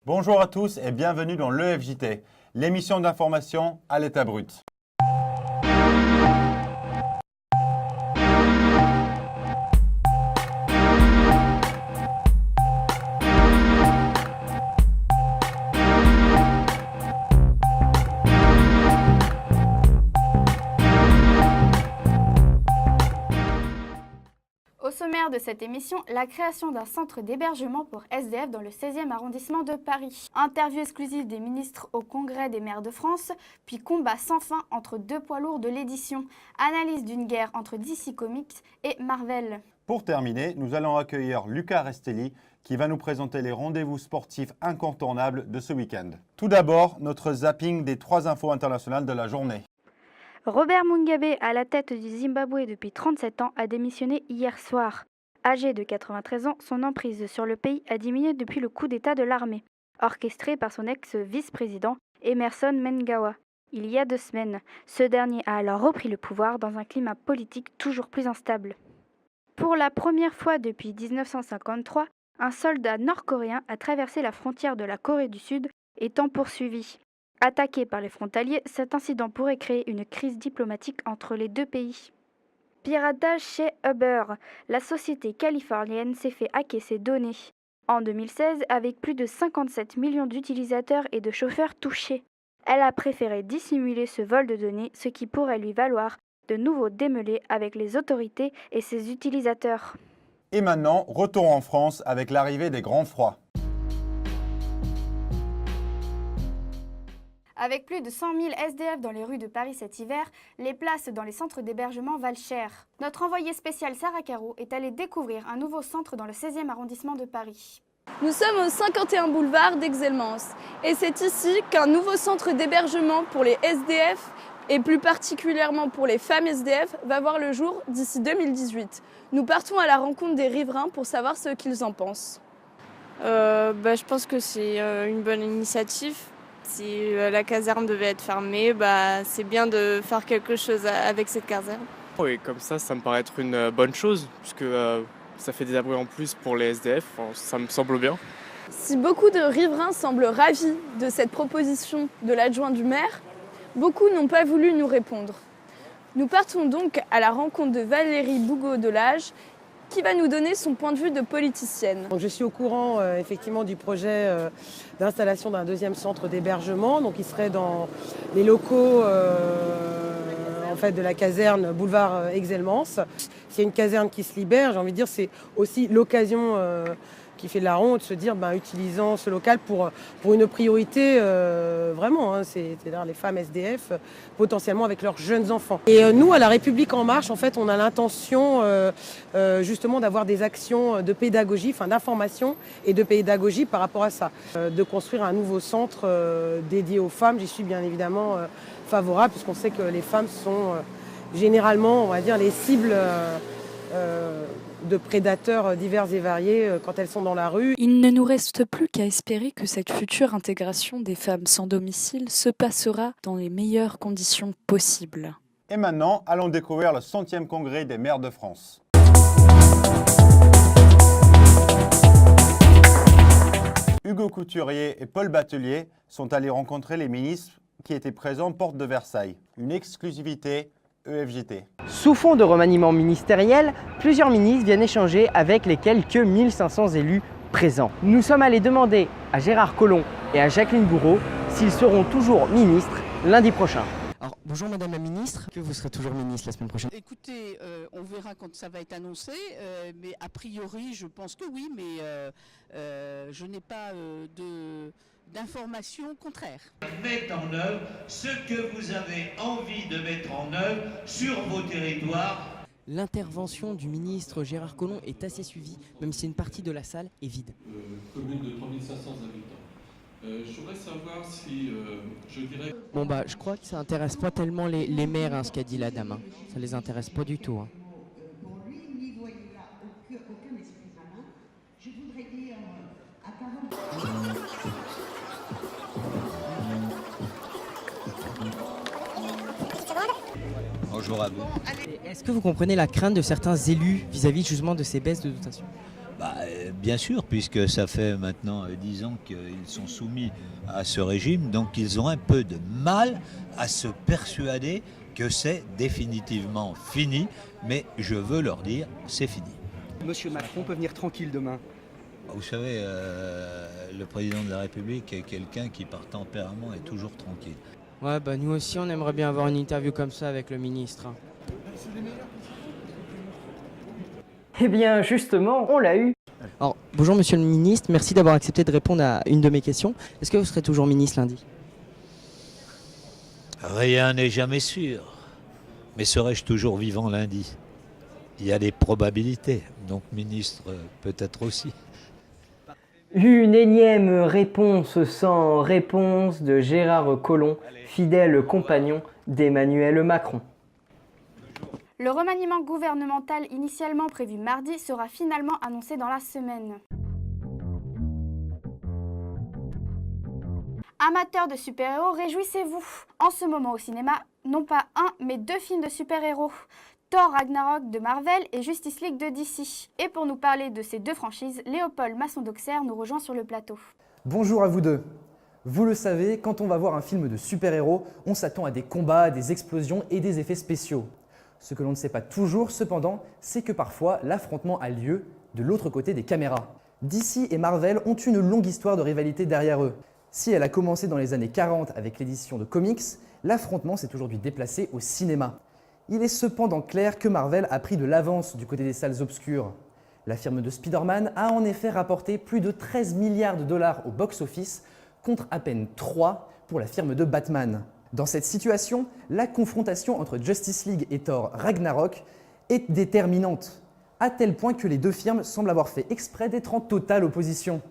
Bonjour à tous et bienvenue dans l'EFJT, l'émission d'information à l'état brut. Au sommaire de cette émission, la création d'un centre d'hébergement pour SDF dans le 16e arrondissement de Paris. Interview exclusive des ministres au Congrès des maires de France, puis combat sans fin entre deux poids lourds de l'édition. Analyse d'une guerre entre DC Comics et Marvel. Pour terminer, nous allons accueillir Lucas Restelli qui va nous présenter les rendez-vous sportifs incontournables de ce week-end. Tout d'abord, notre zapping des 3 infos internationales de la journée. Robert Mugabe, à la tête du Zimbabwe depuis 37 ans, a démissionné hier soir. Âgé de 93 ans, son emprise sur le pays a diminué depuis le coup d'État de l'armée, orchestré par son ex-vice-président Emmerson Mnangagwa. Il y a 2 semaines, ce dernier a alors repris le pouvoir dans un climat politique toujours plus instable. Pour la première fois depuis 1953, un soldat nord-coréen a traversé la frontière de la Corée du Sud, étant poursuivi. Attaqué par les frontaliers, cet incident pourrait créer une crise diplomatique entre les deux pays. Piratage chez Uber. La société californienne s'est fait hacker ses données. En 2016, avec plus de 57 millions d'utilisateurs et de chauffeurs touchés. Elle a préféré dissimuler ce vol de données, ce qui pourrait lui valoir de nouveaux démêlés avec les autorités et ses utilisateurs. Et maintenant, retour en France avec l'arrivée des grands froids. Avec plus de 100 000 SDF dans les rues de Paris cet hiver, les places dans les centres d'hébergement valent cher. Notre envoyée spéciale Sarah Caro est allée découvrir un nouveau centre dans le 16e arrondissement de Paris. Nous sommes au 51 boulevard d'Exelmans et c'est ici qu'un nouveau centre d'hébergement pour les SDF et plus particulièrement pour les femmes SDF va voir le jour d'ici 2018. Nous partons à la rencontre des riverains pour savoir ce qu'ils en pensent. Je pense que c'est une bonne initiative. Si la caserne devait être fermée, c'est bien de faire quelque chose avec cette caserne. Oui, comme ça me paraît être une bonne chose, puisque ça fait des abris en plus pour les SDF, ça me semble bien. Si beaucoup de riverains semblent ravis de cette proposition de l'adjoint du maire, beaucoup n'ont pas voulu nous répondre. Nous partons donc à la rencontre de Valérie Bougaud-Delage, qui va nous donner son point de vue de politicienne. Donc je suis au courant effectivement du projet d'installation d'un 2e centre d'hébergement. Donc il serait dans les locaux de la caserne boulevard Exelmans. S'il y a une caserne qui se libère, j'ai envie de dire c'est aussi l'occasion qui fait de la ronde de se dire utilisant ce local pour une priorité vraiment, c'est-à-dire les femmes SDF potentiellement avec leurs jeunes enfants. Et nous à la République en marche, en fait, on a l'intention justement d'avoir des actions de pédagogie, d'information et de pédagogie par rapport à ça, de construire un nouveau centre dédié aux femmes. J'y suis bien évidemment favorable puisqu'on sait que les femmes sont généralement, on va dire, les cibles de prédateurs divers et variés quand elles sont dans la rue. Il ne nous reste plus qu'à espérer que cette future intégration des femmes sans domicile se passera dans les meilleures conditions possibles. Et maintenant, allons découvrir le 100e congrès des maires de France. Hugo Couturier et Paul Batelier sont allés rencontrer les ministres qui étaient présents porte de Versailles. Une exclusivité EFJT. Sous fond de remaniement ministériel, plusieurs ministres viennent échanger avec les quelques 1500 élus présents. Nous sommes allés demander à Gérard Collomb et à Jacqueline Gouraud s'ils seront toujours ministres lundi prochain. Alors, bonjour Madame la Ministre, que vous serez toujours ministre la semaine prochaine? Écoutez, on verra quand ça va être annoncé, mais a priori je pense que oui, mais je n'ai pas d'informations contraires. Mettre en œuvre ce que vous avez envie de mettre en œuvre sur vos territoires. L'intervention du ministre Gérard Collomb est assez suivie, même si une partie de la salle est vide. Commune de 3500 habitants. Je voudrais savoir si, je dirais... Je crois que ça intéresse pas tellement les maires, ce qu'a dit la dame. Ça les intéresse pas du tout. Pour lui, n'y voyez là aucun esprit malin. Je voudrais dire à 40... Bonjour à vous. Est-ce que vous comprenez la crainte de certains élus vis-à-vis justement de ces baisses de dotation? Bien sûr, puisque ça fait maintenant 10 ans qu'ils sont soumis à ce régime, donc ils ont un peu de mal à se persuader que c'est définitivement fini, mais je veux leur dire, c'est fini. Monsieur Macron peut venir tranquille demain. Vous savez, le président de la République est quelqu'un qui, par tempérament, est toujours tranquille. Ouais, bah nous aussi, on aimerait bien avoir une interview comme ça avec le ministre. Eh bien, justement, on l'a eu. Alors, bonjour Monsieur le Ministre, merci d'avoir accepté de répondre à une de mes questions. Est-ce que vous serez toujours ministre lundi? Rien n'est jamais sûr. Mais serais-je toujours vivant lundi? Il y a des probabilités, donc ministre peut-être aussi. Une énième réponse sans réponse de Gérard Collomb, fidèle compagnon d'Emmanuel Macron. Le remaniement gouvernemental initialement prévu mardi sera finalement annoncé dans la semaine. Amateurs de super-héros, réjouissez-vous! En ce moment au cinéma, non pas un, mais 2 films de super-héros. Thor Ragnarok de Marvel et Justice League de DC. Et pour nous parler de ces 2 franchises, Léopold Masson-Doxer nous rejoint sur le plateau. Bonjour à vous deux. Vous le savez, quand on va voir un film de super-héros, on s'attend à des combats, des explosions et des effets spéciaux. Ce que l'on ne sait pas toujours, cependant, c'est que parfois l'affrontement a lieu de l'autre côté des caméras. DC et Marvel ont une longue histoire de rivalité derrière eux. Si elle a commencé dans les années 40 avec l'édition de comics, l'affrontement s'est aujourd'hui déplacé au cinéma. Il est cependant clair que Marvel a pris de l'avance du côté des salles obscures. La firme de Spider-Man a en effet rapporté plus de 13 milliards de dollars au box-office, contre à peine 3 pour la firme de Batman. Dans cette situation, la confrontation entre Justice League et Thor Ragnarok est déterminante, à tel point que les 2 firmes semblent avoir fait exprès d'être en totale opposition.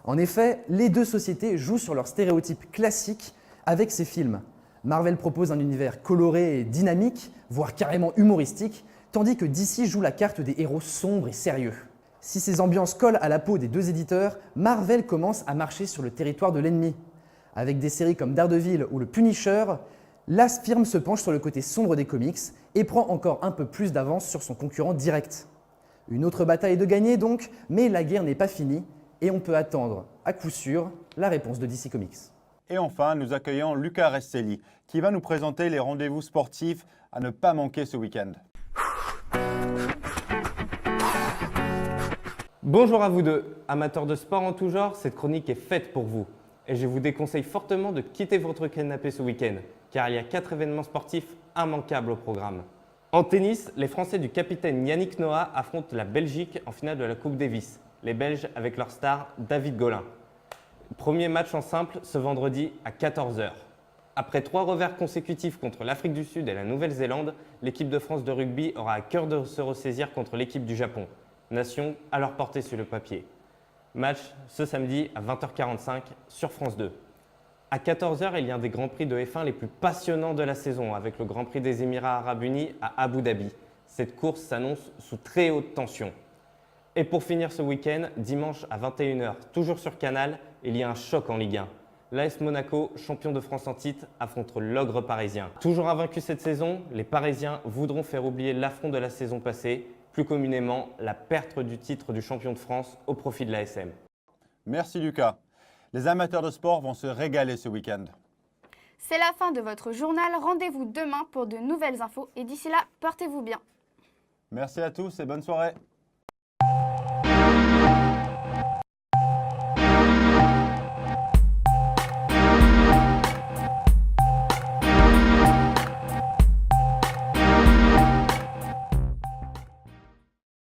En effet, les 2 sociétés jouent sur leurs stéréotypes classiques avec ces films. Marvel propose un univers coloré et dynamique, voire carrément humoristique, tandis que DC joue la carte des héros sombres et sérieux. Si ces ambiances collent à la peau des 2 éditeurs, Marvel commence à marcher sur le territoire de l'ennemi. Avec des séries comme Daredevil ou le Punisher, la firme se penche sur le côté sombre des comics et prend encore un peu plus d'avance sur son concurrent direct. Une autre bataille de gagner donc, mais la guerre n'est pas finie et on peut attendre, à coup sûr, la réponse de DC Comics. Et enfin, nous accueillons Luca Restelli, qui va nous présenter les rendez-vous sportifs à ne pas manquer ce week-end. Bonjour à vous deux. Amateurs de sport en tout genre, cette chronique est faite pour vous. Et je vous déconseille fortement de quitter votre canapé ce week-end, car il y a 4 événements sportifs immanquables au programme. En tennis, les Français du capitaine Yannick Noah affrontent la Belgique en finale de la Coupe Davis. Les Belges avec leur star David Gollin. Premier match en simple ce vendredi à 14 h. Après 3 revers consécutifs contre l'Afrique du Sud et la Nouvelle-Zélande, l'équipe de France de rugby aura à cœur de se ressaisir contre l'équipe du Japon. Nation à leur portée sur le papier. Match ce samedi à 20h45 sur France 2. À 14 h, il y a un des Grands Prix de F1 les plus passionnants de la saison avec le Grand Prix des Émirats Arabes Unis à Abu Dhabi. Cette course s'annonce sous très haute tension. Et pour finir ce week-end, dimanche à 21 h, toujours sur Canal, il y a un choc en Ligue 1. L'AS Monaco, champion de France en titre, affronte l'ogre parisien. Toujours invaincus cette saison, les Parisiens voudront faire oublier l'affront de la saison passée, plus communément la perte du titre du champion de France au profit de l'ASM. Merci Lucas. Les amateurs de sport vont se régaler ce week-end. C'est la fin de votre journal. Rendez-vous demain pour de nouvelles infos et d'ici là, portez-vous bien. Merci à tous et bonne soirée.